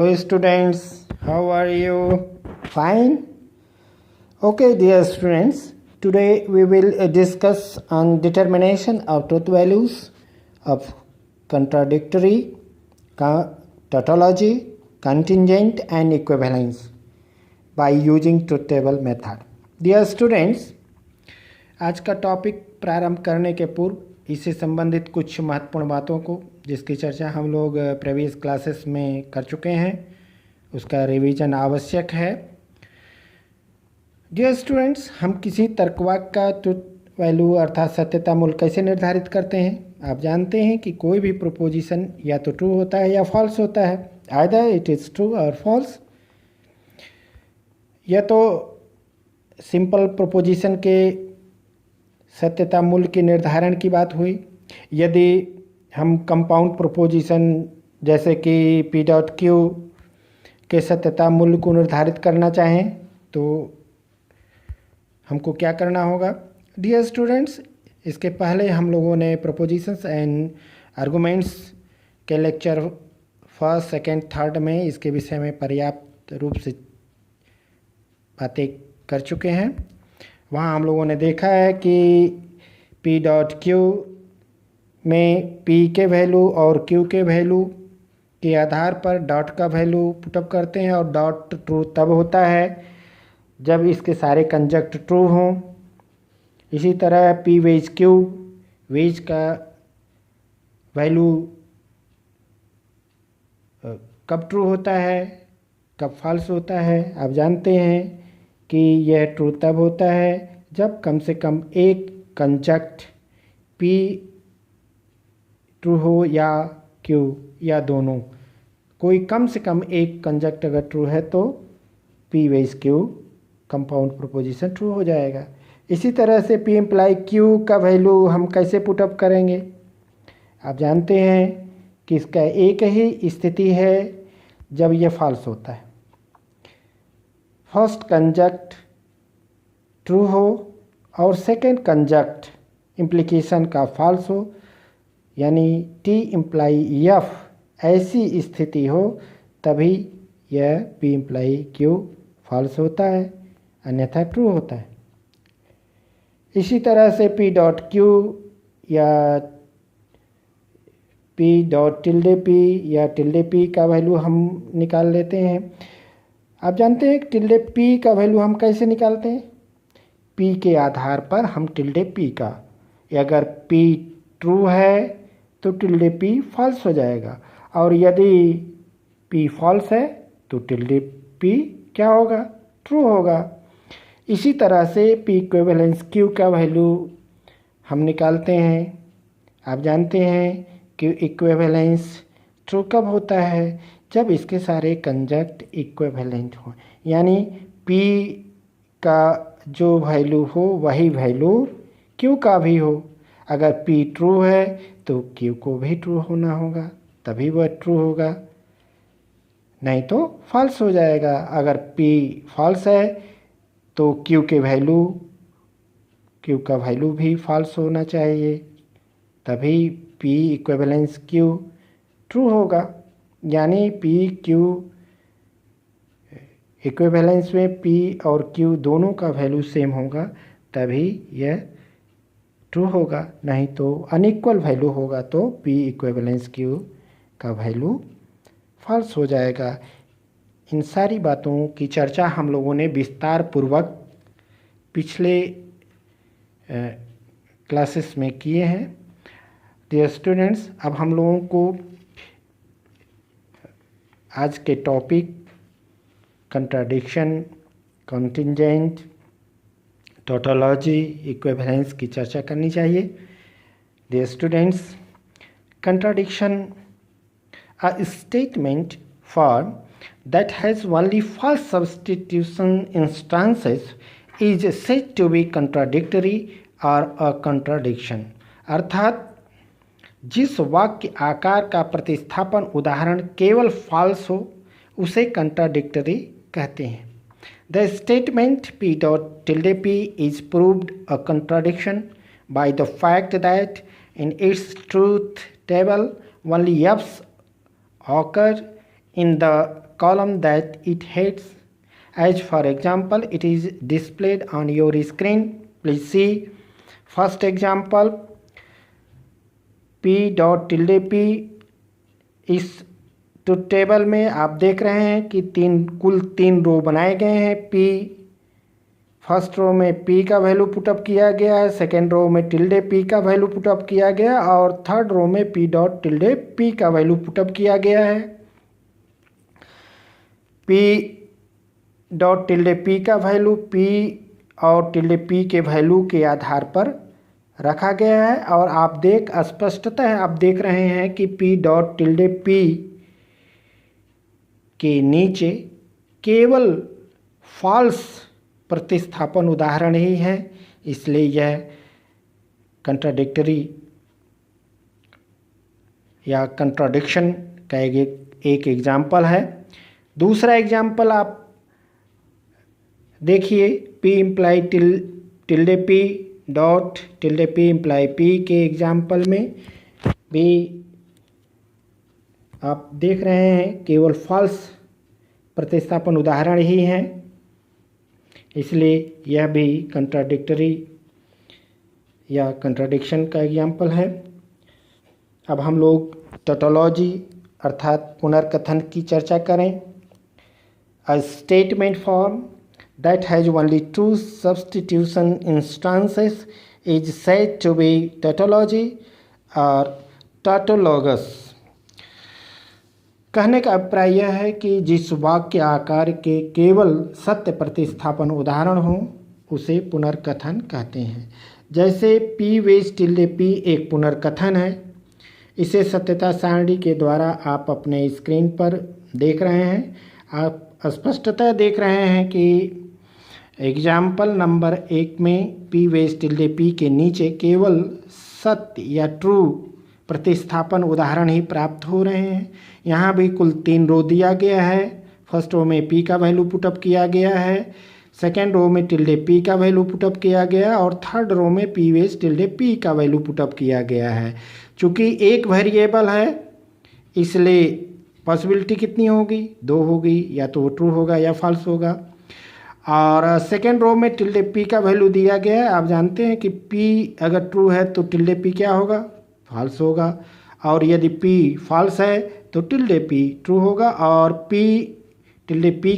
Hello students, how are you? Fine? Okay dear students, today we will discuss on determination of truth values of contradictory, tautology, contingent and equivalence by using truth table method. Dear students, आज का topic प्रारंभ करने के पूर्व इससे संबंधित कुछ महत्वपूर्ण बातों को जिसकी चर्चा हम लोग प्रीवियस क्लासेस में कर चुके हैं उसका रिवीजन आवश्यक है। डियर स्टूडेंट्स, हम किसी तर्कवाक्य का ट्रुथ वैल्यू अर्थात सत्यता मूल्य कैसे निर्धारित करते हैं? आप जानते हैं कि कोई भी प्रोपोजिशन या तो ट्रू होता है या फॉल्स होता है, आइदर इट इज़ ट्रू और फॉल्स। या तो सिंपल प्रोपोजिशन के सत्यता मूल्य के निर्धारण की बात हुई। यदि हम कंपाउंड प्रोपोजिशन जैसे कि पी डॉट क्यू के सत्यता मूल्य को निर्धारित करना चाहें तो हमको क्या करना होगा? डियर स्टूडेंट्स, इसके पहले हम लोगों ने प्रोपोजिशंस एंड आर्गुमेंट्स के लेक्चर फर्स्ट, सेकंड, थर्ड में इसके विषय में पर्याप्त रूप से बातें कर चुके हैं। वहाँ हम लोगों ने देखा है कि पी डॉट क्यू में पी के वैल्यू और क्यू के वैल्यू के आधार पर डॉट का वैल्यू पुटअप करते हैं और डॉट ट्रू तब होता है जब इसके सारे कंजक्ट ट्रू हों। इसी तरह पी वेज क्यू, वेज का वैल्यू कब ट्रू होता है, कब फॉल्स होता है? आप जानते हैं कि यह ट्रू तब होता है जब कम से कम एक कंजक्ट पी ट्रू हो या क्यू या दोनों। कोई कम से कम एक कंजक्ट अगर ट्रू है तो P wedge Q compound proposition true हो जाएगा। इसी तरह से पी इम्प्लाई क्यू का वैल्यू हम कैसे पुटअप करेंगे? आप जानते हैं कि इसका एक ही स्थिति है जब यह फॉल्स होता है, फर्स्ट कंजक्ट ट्रू हो और सेकंड कंजक्ट इम्प्लीकेशन का फॉल्स हो, यानी टी इम्प्लाई एफ ऐसी स्थिति हो तभी यह पी इम्प्लाई क्यू फॉल्स होता है, अन्यथा ट्रू होता है। इसी तरह से पी डॉट क्यू या पी डॉट टिल्डे पी या टिल्डे पी का वैल्यू हम निकाल लेते हैं। आप जानते हैं टिल्डे पी का वैल्यू हम कैसे निकालते हैं? पी के आधार पर हम टिल्डे पी का, अगर पी ट्रू है तो टिल्डे पी फॉल्स हो जाएगा और यदि पी फॉल्स है तो टिल्डे पी क्या होगा? ट्रू होगा। इसी तरह से पी इक्विवेलेंस क्यू का वैल्यू हम निकालते हैं। आप जानते हैं कि इक्विवेलेंस ट्रू कब होता है? जब इसके सारे कंजक्ट इक्विवेलेंट हो, यानी P का जो वैल्यू हो वही वैल्यू Q का भी हो। अगर P ट्रू है तो Q को भी ट्रू होना होगा, तभी वह ट्रू होगा, नहीं तो फॉल्स हो जाएगा। अगर P फॉल्स है तो Q का वैल्यू भी फॉल्स होना चाहिए, तभी P इक्विवेलेंस Q ट्रू होगा। यानी पी क्यू इक्विवेलेंस में पी और क्यू दोनों का वैल्यू सेम होगा तभी यह ट्रू होगा, नहीं तो अनइक्वल वैल्यू होगा तो पी इक्विवेलेंस क्यू का वैल्यू फॉल्स हो जाएगा। इन सारी बातों की चर्चा हम लोगों ने विस्तार पूर्वक पिछले क्लासेस में किए हैं। डियर स्टूडेंट्स, अब हम लोगों को आज के topic contradiction, contingent, tautology, equivalence की चर्चा करनी चाहिए। Dear students, contradiction a statement form that has only false substitution instances is said to be contradictory or a contradiction। अर्थात जिस वाक्य आकार का प्रतिस्थापन उदाहरण केवल फॉल्स हो उसे कंट्राडिक्टरी कहते हैं। The statement P dot tilde P is proved a contradiction by the fact that in its truth table only F's occur in the column that it hates. As for example, it is displayed on your screen. Please see first example. p.p इस truth table में आप देख रहे हैं कि कुल तीन रो बनाए गए हैं। p फर्स्ट रो में p का वैल्यू पुटअप किया गया है, सेकेंड रो में p का वैल्यू पुटअप किया गया और थर्ड रो में p.p का वैल्यू पुटअप किया गया है। p.p का वैल्यू p और p के वैल्यू के आधार पर रखा गया है और आप स्पष्टतः आप देख रहे हैं कि p.p के नीचे केवल फॉल्स प्रतिस्थापन उदाहरण ही है, इसलिए यह कंट्राडिक्टरी या कंट्राडिक्शन का एक एग्जाम्पल है। दूसरा एग्जाम्पल आप देखिए, p imply p dot p imply p के एग्जाम्पल में भी आप देख रहे हैं केवल फॉल्स प्रतिस्थापन उदाहरण ही हैं, इसलिए यह भी कंट्राडिक्टरी या कंट्राडिक्शन का एग्जाम्पल है। अब हम लोग टोटोलॉजी अर्थात पुनर्कथन की चर्चा करें। अ statement form that has only two substitution instances is said to be tautology or tautologous। कहने का अभिप्राय यह है कि जिस वाक्य आकार के केवल सत्य प्रतिस्थापन उदाहरण हो उसे पुनर्कथन कहते हैं। जैसे p वेज p एक पुनर्कथन है। इसे सत्यता सारणी के द्वारा आप अपने स्क्रीन पर देख रहे हैं। आप स्पष्टतः देख रहे हैं कि एग्जाम्पल नंबर 1 में p वेज p के नीचे केवल सत्य या ट्रू प्रतिस्थापन उदाहरण ही प्राप्त हो रहे हैं। यहाँ भी कुल 3 रो दिया गया है। फर्स्ट रो में p का वैल्यू पुटअप किया गया है, सेकेंड रो में p का वैल्यू पुटअप किया गया और थर्ड रो में p वेज p का वैल्यू पुटअप किया गया है। चूँकि एक वेरिएबल है इसलिए पॉसिबिलिटी कितनी होगी? 2 होगी, या तो वो ट्रू होगा या फॉल्स होगा। और सेकेंड रो में p का वैल्यू दिया गया है। आप जानते हैं कि p अगर ट्रू है तो p क्या होगा? फॉल्स होगा, और यदि p फॉल्स है तो p ट्रू होगा। और p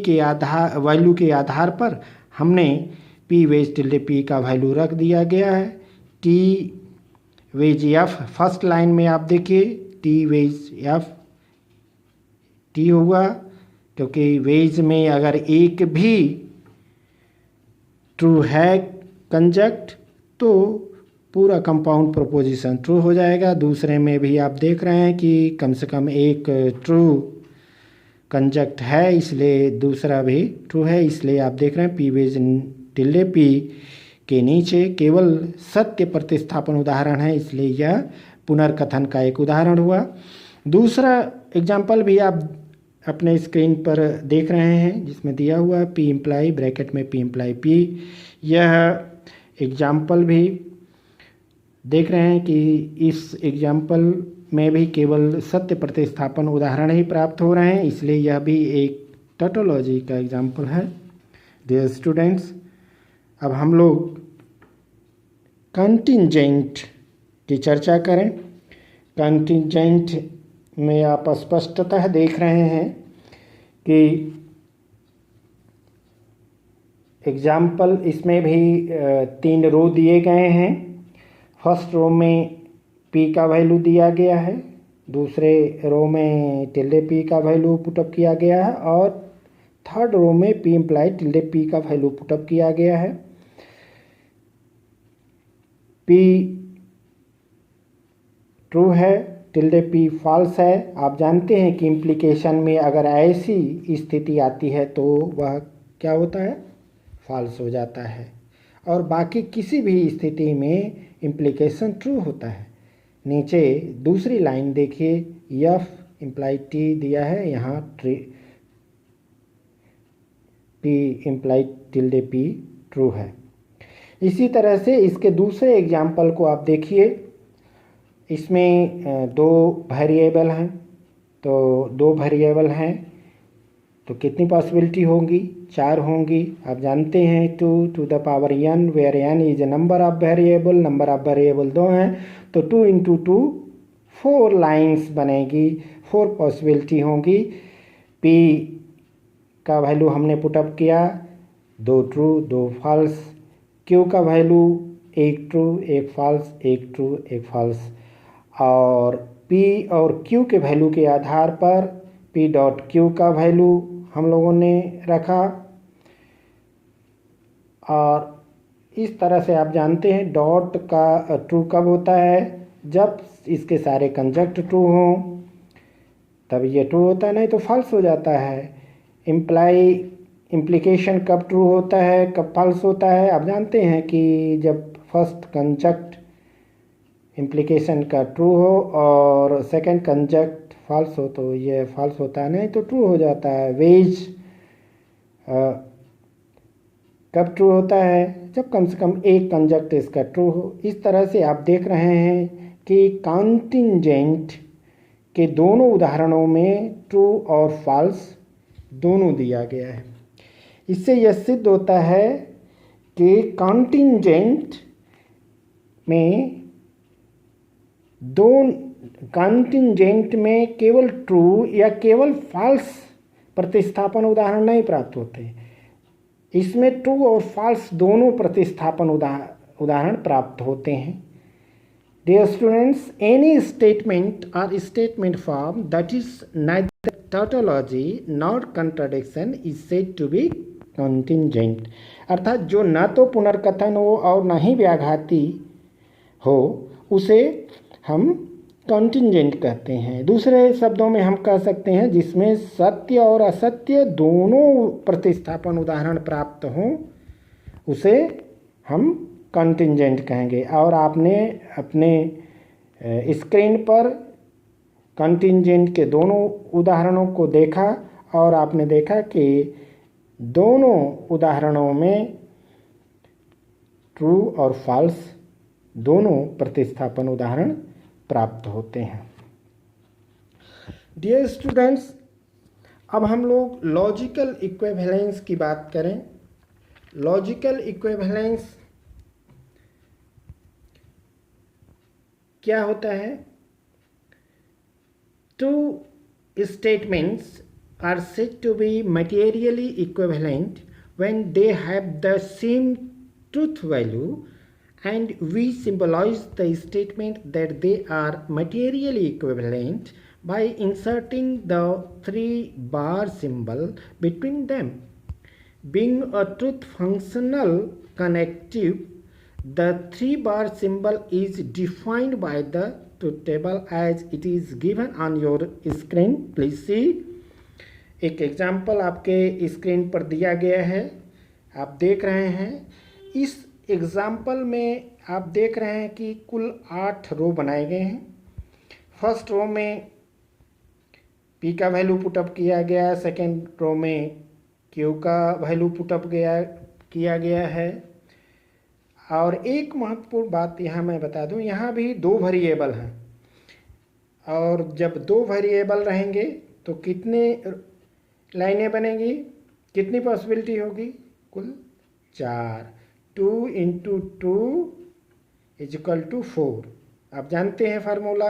के आधार वैल्यू के आधार पर हमने p वेज p का वैल्यू रख दिया गया है। t wedge f first line में आप देखिए t वेज f t हुआ, क्योंकि वेज में अगर एक भी ट्रू है कंजक्ट तो पूरा कंपाउंड प्रोपोजिशन ट्रू हो जाएगा। दूसरे में भी आप देख रहे हैं कि कम से कम एक ट्रू कंजक्ट है, इसलिए दूसरा भी ट्रू है। इसलिए आप देख रहे हैं p वेज p के नीचे केवल सत्य प्रतिस्थापन उदाहरण है, इसलिए यह पुनर्कथन का एक उदाहरण हुआ। दूसरा एग्जाम्पल भी आप अपने स्क्रीन पर देख रहे हैं जिसमें दिया हुआ p इम्प्लाई ब्रैकेट में p इम्प्लाई p। यह एग्जाम्पल भी देख रहे हैं कि इस एग्जाम्पल में भी केवल सत्य प्रतिस्थापन उदाहरण ही प्राप्त हो रहे हैं, इसलिए यह भी एक टोटोलॉजी का एग्जाम्पल है। डियर स्टूडेंट्स, अब हम लोग कंटिंजेंट की चर्चा करें। कंटिंजेंट में आप स्पष्टतः देख रहे हैं कि एग्जाम्पल इसमें भी 3 रो दिए गए हैं। फर्स्ट रो में p का वैल्यू दिया गया है, दूसरे रो में p का वैल्यू पुटअप किया गया है और थर्ड रो में p इम्प्लाई p का वैल्यू पुटअप किया गया है। p ट्रू है, p फॉल्स है। आप जानते हैं कि इम्प्लीकेशन में अगर ऐसी स्थिति आती है तो वह क्या होता है? फॉल्स हो जाता है, और बाकी किसी भी स्थिति में इम्प्लीकेशन ट्रू होता है। नीचे दूसरी लाइन देखिए, f इम्प्लाई t दिया है, यहाँ p इम्प्लाई p ट्रू है। इसी तरह से इसके दूसरे एग्जाम्पल को आप देखिए। इसमें 2 वेरिएबल हैं, तो 2 वेरिएबल हैं तो कितनी पॉसिबिलिटी होंगी? 4 होंगी। आप जानते हैं 2 to the power n, where n is a number of variable 2 हैं, तो 2 into 2 4 लाइन्स बनेगी, 4 पॉसिबिलिटी होंगी। p का वैल्यू हमने पुटअप किया, 2 ट्रू 2 फॉल्स। q का value 1 true 1 false, 1 true 1 false. और p और q के वैल्यू के आधार पर p डॉट q का वैल्यू हम लोगों ने रखा। और इस तरह से आप जानते हैं डॉट का ट्रू कब होता है? जब इसके सारे कंजक्ट ट्रू हों तब ये ट्रू होता है, नहीं तो फॉल्स हो जाता है। इम्प्लीकेशन कब ट्रू होता है, कब फॉल्स होता है? आप जानते हैं कि जब फर्स्ट कंजक्ट इम्प्लीकेशन का ट्रू हो और सेकंड कंजक्ट फॉल्स हो तो ये फॉल्स होता है, नहीं तो ट्रू हो जाता है। वेज कब ट्रू होता है? जब कम से कम एक कंजक्ट इसका ट्रू हो। इस तरह से आप देख रहे हैं कि कॉन्टिंजेंट के दोनों उदाहरणों में ट्रू और फॉल्स दोनों दिया गया है। इससे यह सिद्ध होता है कि कॉन्टिंजेंट में केवल ट्रू या केवल फॉल्स प्रतिस्थापन उदाहरण नहीं प्राप्त होते, इसमें ट्रू और फॉल्स दोनों प्रतिस्थापन उदाहरण प्राप्त होते हैं। Dear students, any statement or statement form that is neither tautology nor contradiction is said to be contingent। अर्थात जो न तो पुनर्कथन हो और न ही व्याघाती हो उसे हम कॉन्टिंजेंट कहते हैं। दूसरे शब्दों में हम कह सकते हैं जिसमें सत्य और असत्य दोनों प्रतिस्थापन उदाहरण प्राप्त हों उसे हम कॉन्टिंजेंट कहेंगे। और आपने अपने स्क्रीन पर कॉन्टिंजेंट के दोनों उदाहरणों को देखा और आपने देखा कि दोनों उदाहरणों में ट्रू और फॉल्स दोनों प्रतिस्थापन उदाहरण प्राप्त होते हैं। डियर स्टूडेंट्स, अब हम लोग लॉजिकल इक्विवेलेंस की बात करें। लॉजिकल इक्विवेलेंस क्या होता है? Two statements are said to be materially equivalent when they have the same truth value, and we symbolize the statement that they are materially equivalent by inserting the 3-bar symbol between them. Being a truth functional connective, the 3-bar symbol is defined by the truth table as it is given on your screen. Please see. एक example आपके screen पर दिया गया है, आप देख रहे हैं। इस एग्जाम्पल में आप देख रहे हैं कि कुल 8 रो बनाए गए हैं। फर्स्ट रो में p का वैल्यू पुटअप किया गया, सेकेंड रो में q का वैल्यू पुटअप किया गया है। और एक महत्वपूर्ण बात यहाँ मैं बता दूँ, यहाँ भी 2 वेरिएबल हैं और जब 2 वेरिएबल रहेंगे तो कितने लाइनें बनेंगी, कितनी पॉसिबिलिटी होगी? कुल 4। 2 into 2 इज इक्वल टू 4। आप जानते हैं formula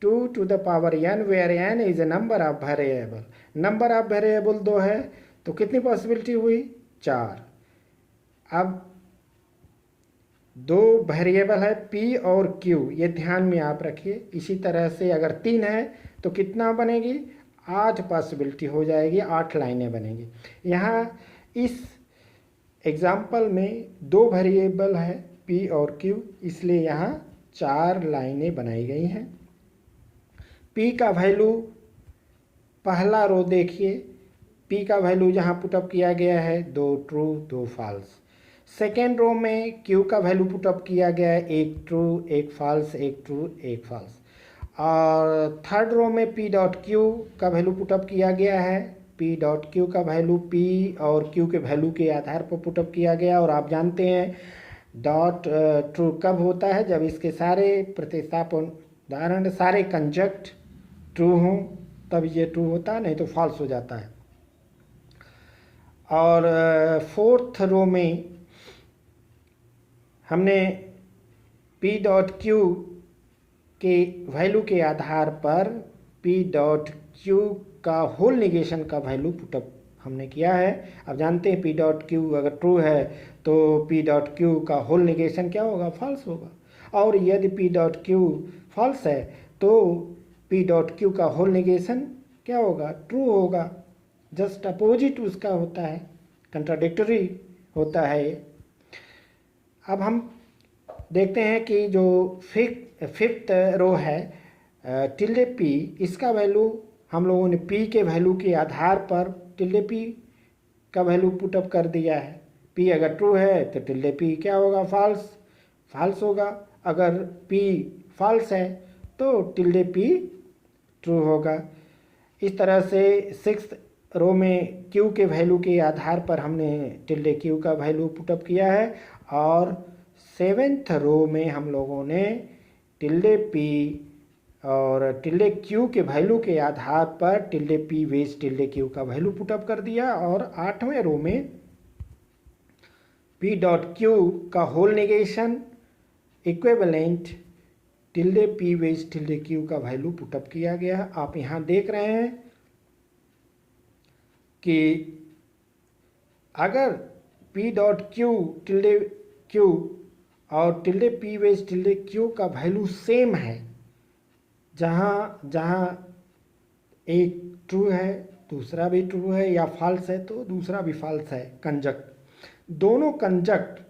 2 to the power n, where n is a number of variable. Number of variable 2 है तो कितनी पॉसिबिलिटी हुई? 4। अब 2 वेरिएबल है p और q, ये ध्यान में आप रखिए। इसी तरह से अगर 3 है तो कितना बनेगी? 8 पॉसिबिलिटी हो जाएगी, 8 लाइनें बनेंगी। यहाँ इस एग्जाम्पल में 2 वेरिएबल है p और q, इसलिए यहाँ 4 लाइनें बनाई गई हैं। p का वैल्यू, पहला रो देखिए, p का वैल्यू जहाँ पुटअप किया गया है 2 ट्रू 2 फॉल्स। सेकेंड रो में q का वैल्यू पुटअप किया गया है 1 ट्रू 1 फॉल्स, 1 ट्रू 1 फॉल्स। और थर्ड रो में p डॉट q का वैल्यू पुटअप किया गया है। p डॉट q का वैल्यू p और q के वैल्यू के आधार पर पुटअप किया गया। और आप जानते हैं डॉट ट्रू कब होता है? जब इसके सारे प्रतिस्थापन उदाहरण सारे कंजक्ट ट्रू हों तब ये ट्रू होता है, नहीं तो फॉल्स हो जाता है। और फोर्थ रो में हमने पी डॉट क्यू के वैल्यू के आधार पर पी डॉट क्यू का होल निगेशन का वैल्यू पुटअप हमने किया है। अब जानते हैं पी डॉट क्यू अगर ट्रू है तो पी डॉट क्यू का होल निगेशन क्या होगा, फॉल्स होगा। और यदि पी डॉट क्यू फॉल्स है तो पी डॉट क्यू का होल निगेशन क्या होगा, ट्रू होगा। जस्ट अपोजिट उसका होता है, कंट्राडिक्टरी होता है। अब हम देखते हैं कि जो फिफ्थ रो है टिल्डे पी, इसका वैल्यू हम लोगों ने पी के वैल्यू के आधार पर टिल्डे पी का वैल्यू पुटअप कर दिया है। पी अगर ट्रू है तो टिल्डे पी क्या होगा, फॉल्स होगा। अगर पी फॉल्स है तो टिल्डे पी ट्रू होगा। इस तरह से सिक्स्थ रो में क्यू के वैल्यू के आधार पर हमने टिल्डे क्यू का वैल्यू पुटअप किया है। और सेवेंथ रो में हम लोगों ने टिल्डे पी और टिल्डे क्यू के वैल्यू के आधार पर tilde P wedge tilde Q का वैल्यू पुटअप कर दिया। और आठवें रो में पी डॉट क्यू का whole negation equivalent tilde P wedge tilde Q का वैल्यू पुटअप किया गया। आप यहाँ देख रहे हैं कि अगर P dot Q tilde Q और tilde P wedge tilde Q का वैल्यू सेम है, जहाँ जहाँ एक ट्रू है दूसरा भी ट्रू है, या फॉल्स है तो दूसरा भी फॉल्स है, कंजक्ट, दोनों कंजक्ट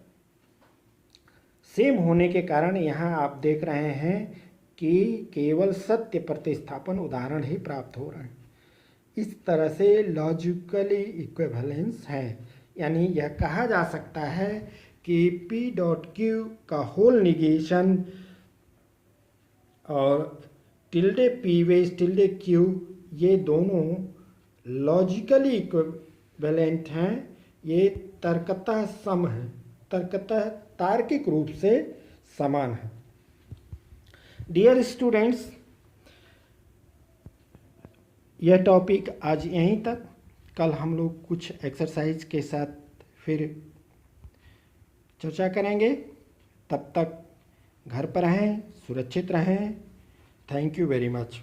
सेम होने के कारण यहाँ आप देख रहे हैं कि केवल सत्य प्रतिस्थापन उदाहरण ही प्राप्त हो रहे हैं। इस तरह से लॉजिकली इक्विवेलेंस है, यानी यह कहा जा सकता है कि पी डॉट क्यू का होल निगेशन और tilde P wedge tilde Q ये दोनों लॉजिकली इक्विवेलेंट हैं, ये तर्कतः सम हैं, तर्कतः तार्किक रूप से समान है। डियर स्टूडेंट्स, यह टॉपिक आज यहीं तक। कल हम लोग कुछ एक्सरसाइज के साथ फिर चर्चा करेंगे। तब तक घर पर रहें, सुरक्षित रहें। Thank you very much.